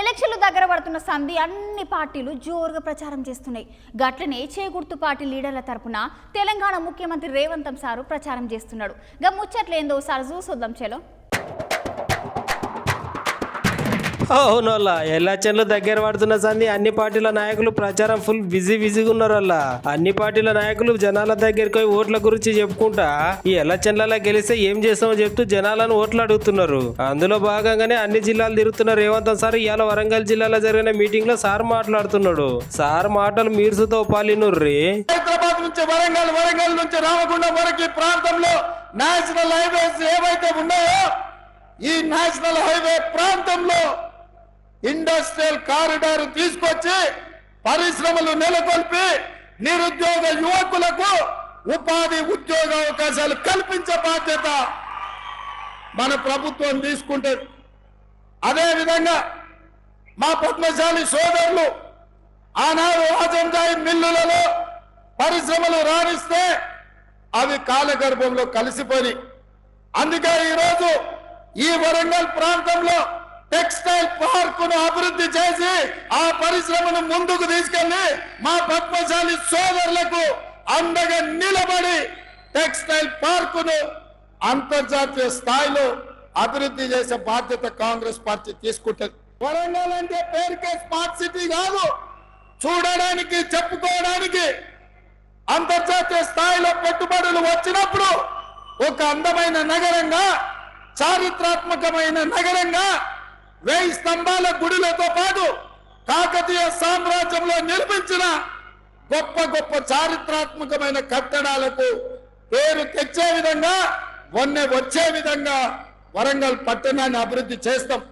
ఎలక్షన్లు దగ్గర పడుతున్న సంధి అన్ని పార్టీలు జోరుగా ప్రచారం చేస్తున్నాయి. గట్లనే చేగుర్తు పార్టీ లీడర్ల తరపున తెలంగాణ ముఖ్యమంత్రి రేవంత్ సారు ప్రచారం చేస్తున్నాడు. గా ముచ్చట్లేందో సార్ చూసొద్దాం చలో. అవునోళ్ళ ఎలక్షన్లు దగ్గర పడుతున్న సంది అన్ని పార్టీల నాయకులు ప్రచారం ఫుల్ బిజీగా ఉన్నారు. వాళ్ళ అన్ని పార్టీల నాయకులు జనాల దగ్గరికి పోయి ఓట్ల గురించి చెప్పుకుంటా ఈ ఎలక్షన్లలో గెలిస్తే ఏం చేస్తామో చెప్తూ జనాలను ఓట్లు అడుగుతున్నారు. అందులో భాగంగానే అన్ని జిల్లాలు తిరుగుతున్న రేవంత్ సార్ ఇవాళ వరంగల్ జిల్లాలో జరిగిన మీటింగ్ లో సార్ మాట్లాడుతున్నాడు. సార్ మాటలు మీర్సుతో పాలినుర్రి. హైదరాబాద్ నుంచి వరంగల్ నుంచి రామగుండం వరకు ప్రాంతంలో నేషనల్ హైవేస్ ఏవైతే ఉన్నాయో ఈ నేషనల్ హైవే ప్రాంతంలో ఇండస్ట్రియల్ కారిడార్ తీసుకొచ్చి పరిశ్రమలు నెలకొల్పి నిరుద్యోగ యువకులకు ఉపాధి ఉద్యోగ అవకాశాలు కల్పించే బాధ్యత మన ప్రభుత్వం తీసుకుంటుంది. అదేవిధంగా మా పద్మశాలి సోదరులు ఆనాడు రాజంజాయి మిల్లులలో పరిశ్రమలు రాణిస్తే అవి కాలగర్భంలో కలిసిపోయి, అందుకే ఈరోజు ఈ వరంగల్ ప్రాంతంలో టెక్స్టైల్ పార్కును అభివృద్ధి చేసి ఆ పరిశ్రమను ముందుకు తీసుకెళ్లి మా పద్మశాలి సోదరులకు అండగా నిలబడి టెక్స్టైల్ పార్కును అంతర్జాతీయ స్థాయిలో అభివృద్ధి చేసే బాధ్యత కాంగ్రెస్ పార్టీ తీసుకుంటుంది. వరంగల్ అంటే పేరుకే స్మార్ట్ సిటీ కాదు, చూడడానికి చెప్పుకోవడానికి అంతర్జాతీయ స్థాయిలో పెట్టుబడులు వచ్చినప్పుడు ఒక అందమైన నగరంగా, చారిత్రాత్మకమైన నగరంగా, 1000 స్తంభాల గుడులతో పాటు కాకతీయ సామ్రాజ్యంలో నిర్మించిన గొప్ప గొప్ప చారిత్రాత్మకమైన కట్టడాలకు పేరు తెచ్చే విధంగా, వచ్చే విధంగా వరంగల్ పట్టణాన్ని అభివృద్ధి చేస్తాం.